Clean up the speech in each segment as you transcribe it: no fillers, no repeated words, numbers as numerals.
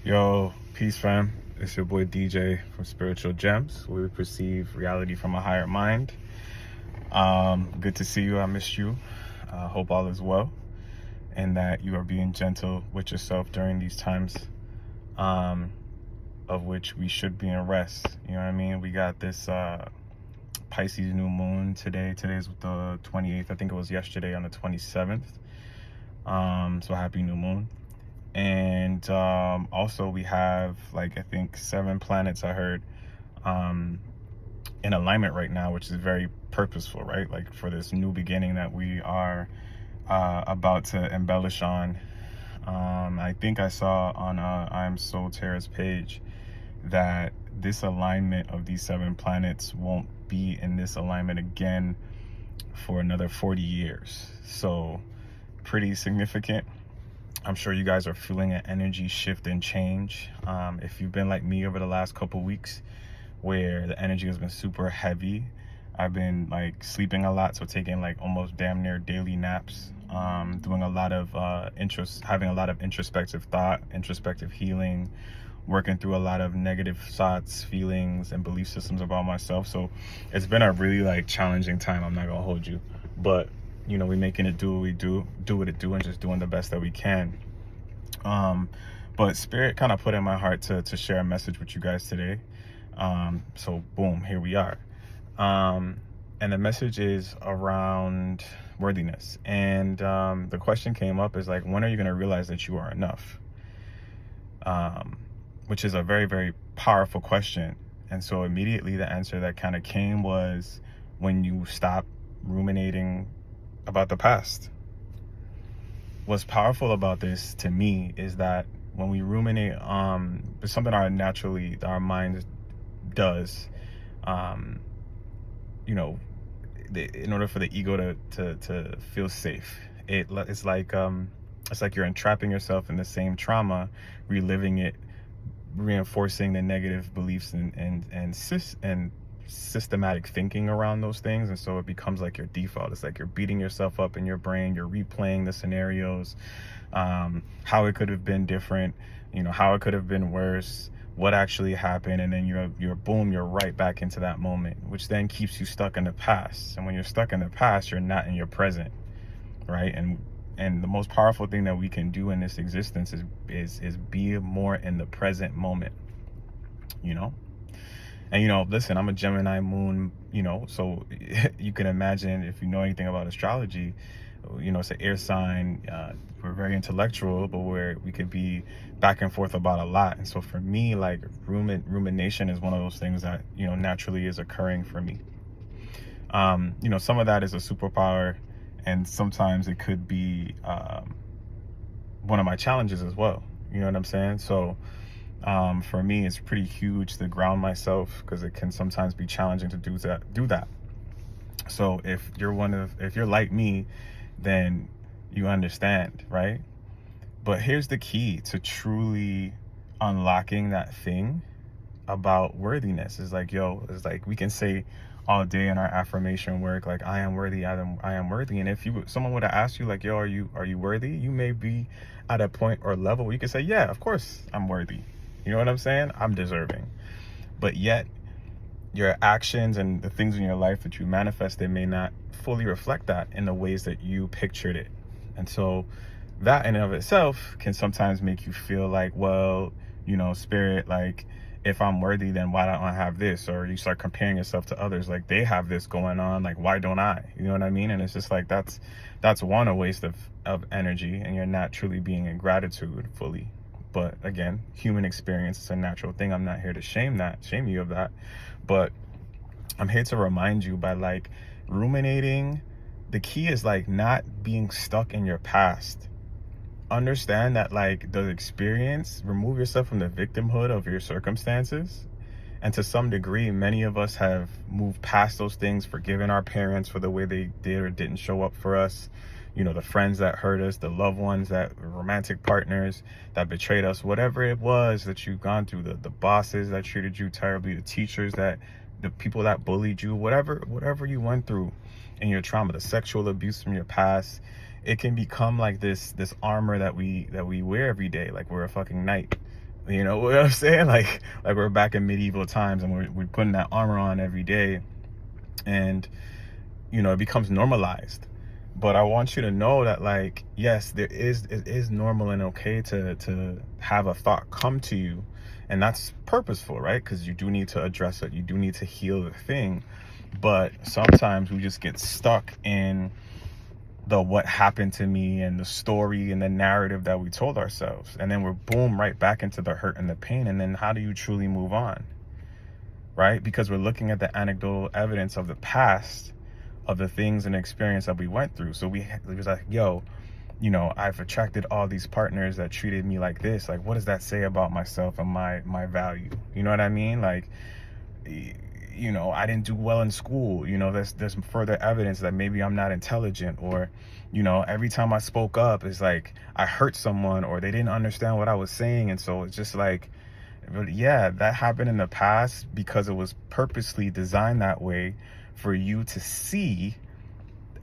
Yo, peace fam. It's your boy DJ from Spiritual Gems, where we perceive reality from a higher mind. Good to see you. I missed you. Hope all is well and that you are being gentle with yourself during these times of which we should be in rest. You know what I mean? We got this Pisces new moon today. Today's the 28th. I think it was yesterday on the 27th. So happy new moon. And also we have I think 7 planets I heard in alignment right now, which is very purposeful, right? Like for this new beginning that we are about to embellish on. I think I saw on I Am Soul Terra's page that this alignment of these 7 planets won't be in this alignment again for another 40 years. So pretty significant. I'm sure you guys are feeling an energy shift and change. If you've been like me over the last couple weeks where the energy has been super heavy, I've been sleeping a lot, so taking almost damn near daily naps, doing a lot of having a lot of introspective thought, introspective healing, working through a lot of negative thoughts, feelings, and belief systems about myself. So it's been a really challenging time, I'm not gonna hold you, but we're making it do what we do what it do, and just doing the best that we can. But Spirit kind of put in my heart to share a message with you guys today. So boom, here we are. And the message is around worthiness. And the question came up is when are you going to realize that you are enough? Which is a very, very powerful question. And so immediately the answer that kind of came was when you stop ruminating about the past. What's powerful about this to me is that when we ruminate, it's something our mind does, in order for the ego to feel safe. It's like you're entrapping yourself in the same trauma, reliving it, reinforcing the negative beliefs and systematic thinking around those things. And so it becomes like your default. It's like you're beating yourself up in your brain, you're replaying the scenarios, how it could have been different, how it could have been worse, what actually happened, and then you're right back into that moment, which then keeps you stuck in the past. And when you're stuck in the past, you're not in your present, right? And the most powerful thing that we can do in this existence is be more in the present moment, And listen, I'm a Gemini moon, so you can imagine, if you know anything about astrology, it's an air sign. We're very intellectual, but we could be back and forth about a lot. And so for me, rumination is one of those things that, naturally is occurring for me. Some of that is a superpower, and sometimes it could be one of my challenges as well. You know what I'm saying? So for me, it's pretty huge to ground myself, because it can sometimes be challenging to do that. So if you're like me, then you understand, right? But here's the key to truly unlocking that thing about worthiness. Is we can say all day in our affirmation work, I am worthy, I am worthy. And if someone would have asked you yo, are you worthy? You may be at a point or level where you can say, yeah, of course I'm worthy. You know what I'm saying? I'm deserving. But yet your actions and the things in your life that you manifest, they may not fully reflect that in the ways that you pictured it. And so that in and of itself can sometimes make you feel Spirit, if I'm worthy, then why don't I have this? Or you start comparing yourself to others, they have this going on, why don't I? You know what I mean? And it's just that's one, a waste of energy, and you're not truly being in gratitude fully. But again, human experience is a natural thing. I'm not here to shame you of that. But I'm here to remind you by ruminating, the key is not being stuck in your past. Understand that the experience, remove yourself from the victimhood of your circumstances. And to some degree, many of us have moved past those things, forgiven our parents for the way they did or didn't show up for us. The friends that hurt us, the loved ones, romantic partners that betrayed us, whatever it was that you've gone through, the bosses that treated you terribly, the teachers the people that bullied you, whatever you went through in your trauma, the sexual abuse from your past, it can become this armor that we wear every day, we're a fucking knight. You know what I'm saying? Like we're back in medieval times, and we're putting that armor on every day, and it becomes normalized. But I want you to know that, like, yes, it is normal and okay to have a thought come to you, and that's purposeful, right? Because you do need to address it, you do need to heal the thing. But sometimes we just get stuck in the what happened to me and the story and the narrative that we told ourselves, and then we're boom right back into the hurt and the pain. And then how do you truly move on, right? Because we're looking at the anecdotal evidence of the past, of the things and experience that we went through. So it was like, yo, I've attracted all these partners that treated me like this. Like, what does that say about myself and my value? You know what I mean? Like, I didn't do well in school. There's further evidence that maybe I'm not intelligent, or, every time I spoke up, it's like I hurt someone, or they didn't understand what I was saying. And so it's just like, yeah, that happened in the past because it was purposely designed that way for you to see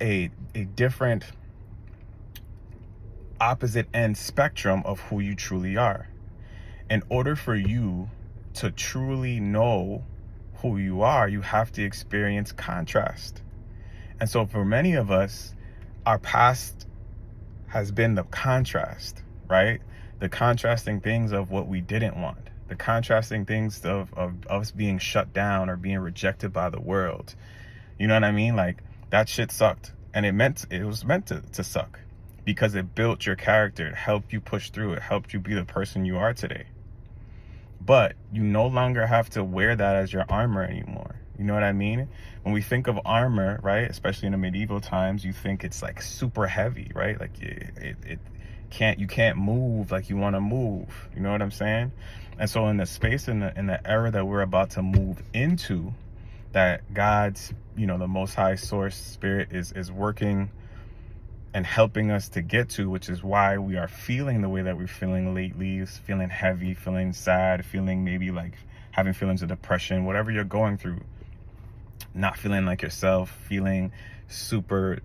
a different opposite end spectrum of who you truly are. In order for you to truly know who you are, you have to experience contrast. And so for many of us, our past has been the contrast, right? The contrasting things of what we didn't want, the contrasting things of us being shut down or being rejected by the world. You know what I mean? Like, that shit sucked. And it was meant to suck, because it built your character, it helped you push through, it helped you be the person you are today. But you no longer have to wear that as your armor anymore. You know what I mean? When we think of armor, right, especially in the medieval times, you think it's like super heavy, right? Like you can't move like you want to move. You know what I'm saying? And so in the space, in the era that we're about to move into, that God's, the Most High Source Spirit is working and helping us to get to, which is why we are feeling the way that we're feeling lately, feeling heavy, feeling sad, feeling maybe like having feelings of depression, whatever you're going through, not feeling like yourself, feeling super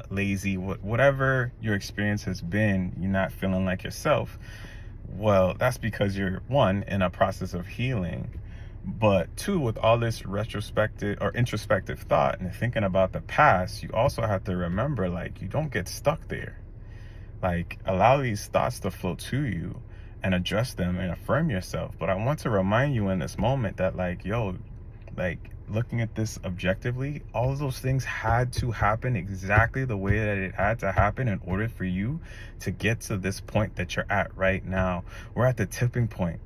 lazy, whatever your experience has been, you're not feeling like yourself. Well, that's because you're, one, in a process of healing, but two, with all this retrospective or introspective thought and thinking about the past, you also have to remember, like, you don't get stuck there. Like, allow these thoughts to flow to you and address them and affirm yourself. But I want to remind you in this moment that, like, yo, like, looking at this objectively, all of those things had to happen exactly the way that it had to happen in order for you to get to this point that you're at right now. We're at the tipping point.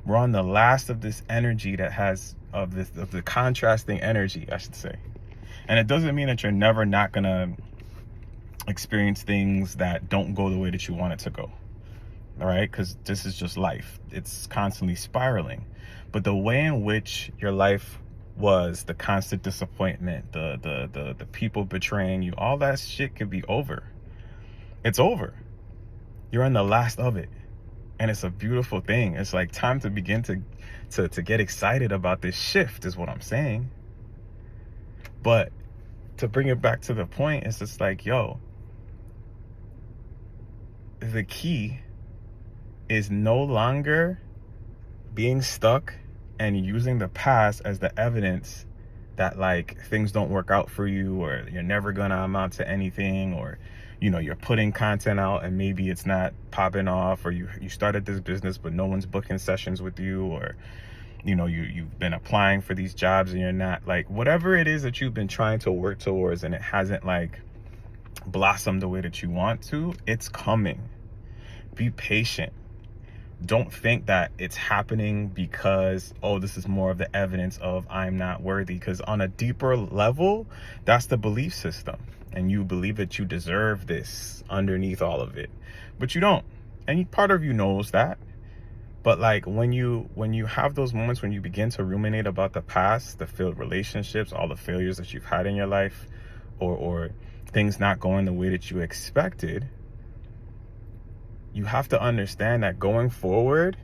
We're on the last of this energy that has of the contrasting energy, I should say. And it doesn't mean that you're never not gonna experience things that don't go the way that you want it to go. All right, because this is just life. It's constantly spiraling. But the way in which your life was, the constant disappointment, the people betraying you, all that shit could be over. It's over. You're in the last of it. And it's a beautiful thing. It's like time to begin to get excited about this shift, is what I'm saying. But to bring it back to the point, it's just like, yo, the key is no longer being stuck and using the past as the evidence that, like, things don't work out for you, or you're never gonna amount to anything, or you're putting content out and maybe it's not popping off, or you started this business but no one's booking sessions with you, or you've been applying for these jobs and you're not, like, whatever it is that you've been trying to work towards and it hasn't, like, blossomed the way that you want to. It's coming. Be patient. Don't think that it's happening because, oh, this is more of the evidence of I'm not worthy. Because on a deeper level, that's the belief system. And you believe that you deserve this underneath all of it. But you don't. And part of you knows that. But, like, when you have those moments when you begin to ruminate about the past, the failed relationships, all the failures that you've had in your life, or things not going the way that you expected, you have to understand that going forward,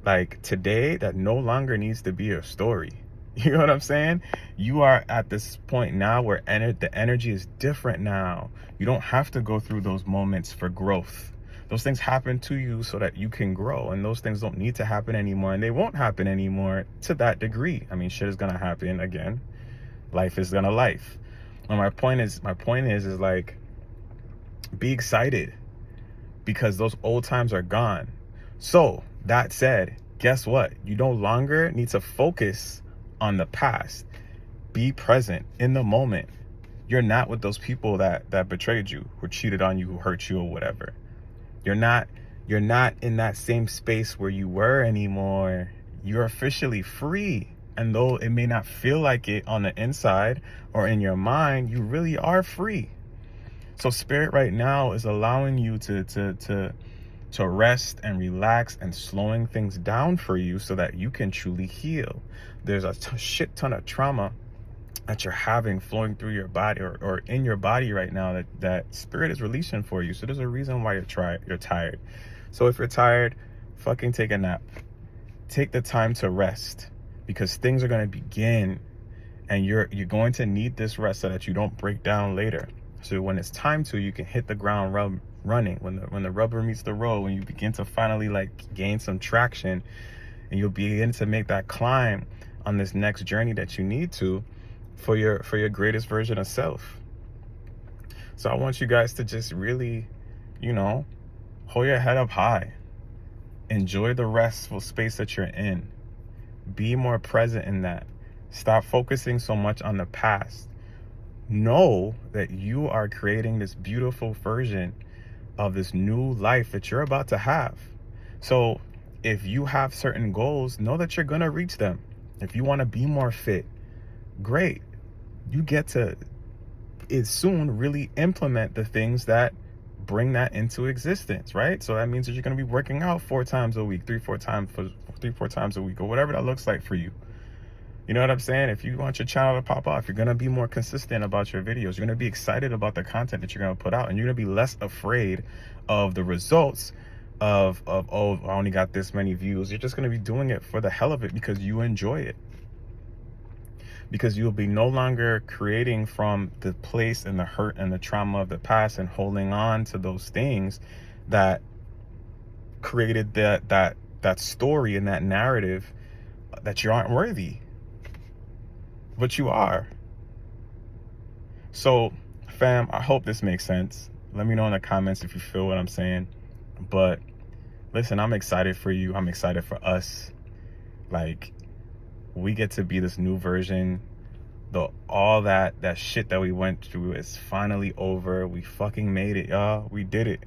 like today, that no longer needs to be your story. You know what I'm saying? You are at this point now where the energy is different now. You don't have to go through those moments for growth. Those things happen to you so that you can grow, and those things don't need to happen anymore, and they won't happen anymore to that degree. I mean, shit is gonna happen again. Life is gonna life. And my point is like, be excited, because those old times are gone. So that said, guess what? You no longer need to focus on the past. Be present in the moment. You're not with those people that betrayed you, who cheated on you, who hurt you, or whatever. You're not in that same space where you were anymore. You're officially free. And though it may not feel like it on the inside or in your mind, you really are free. So spirit right now is allowing you to rest and relax and slowing things down for you so that you can truly heal. There's a shit ton of trauma that you're having flowing through your body or in your body right now that spirit is releasing for you. So there's a reason why you're tired. So if you're tired, fucking take a nap. Take the time to rest, because things are going to begin, and you're going to need this rest so that you don't break down later. So when it's time to, you can hit the ground running. When the rubber meets the road, when you begin to finally like gain some traction, and you'll begin to make that climb on this next journey that you need to for your greatest version of self. So I want you guys to just really, hold your head up high. Enjoy the restful space that you're in. Be more present in that. Stop focusing so much on the past. Know that you are creating this beautiful version of this new life that you're about to have. So if you have certain goals, know that you're going to reach them. If you want to be more fit, great. You get to soon really implement the things that bring that into existence, right? So that means that you're going to be working out 4 times a week, 4 times a week, or whatever that looks like for you. You know what I'm saying? If you want your channel to pop off, you're going to be more consistent about your videos. You're going to be excited about the content that you're going to put out, and you're going to be less afraid of the results of oh, I only got this many views. You're just going to be doing it for the hell of it because you enjoy it. Because you'll be no longer creating from the place and the hurt and the trauma of the past and holding on to those things that created that story and that narrative that you aren't worthy. But you are. So, fam, I hope this makes sense. Let me know in the comments if you feel what I'm saying. But listen, I'm excited for you. I'm excited for us. Like, we get to be this new version. All that shit that we went through is finally over. We fucking made it, y'all. We did it.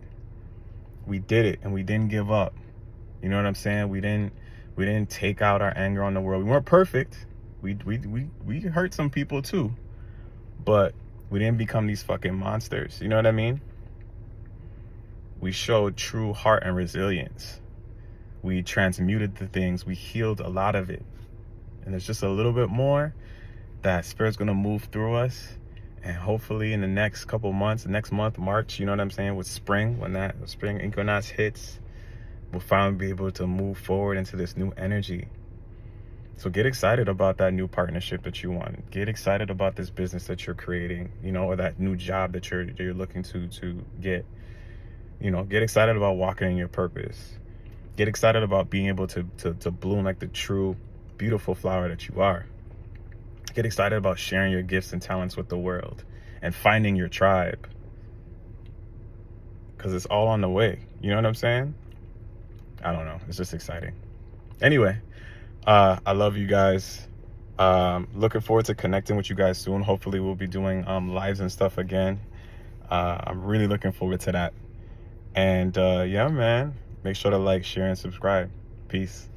We did it, and we didn't give up. You know what I'm saying? We didn't take out our anger on the world. We weren't perfect. We hurt some people too, but we didn't become these fucking monsters. You know what I mean? We showed true heart and resilience. We transmuted the things. We healed a lot of it. And there's just a little bit more that Spirit's going to move through us. And hopefully in the next couple months, next month, March, you know what I'm saying, with spring, when that spring equinox hits, we'll finally be able to move forward into this new energy. So get excited about that new partnership that you want. Get excited about this business that you're creating, or that new job that you're looking to get. Get excited about walking in your purpose. Get excited about being able to bloom like the true, beautiful flower that you are. Get excited about sharing your gifts and talents with the world and finding your tribe. Because it's all on the way. You know what I'm saying? I don't know. It's just exciting. Anyway, I love you guys. Looking forward to connecting with you guys soon. Hopefully we'll be doing lives and stuff again. I'm really looking forward to that. And yeah, man, make sure to like, share, and subscribe. Peace.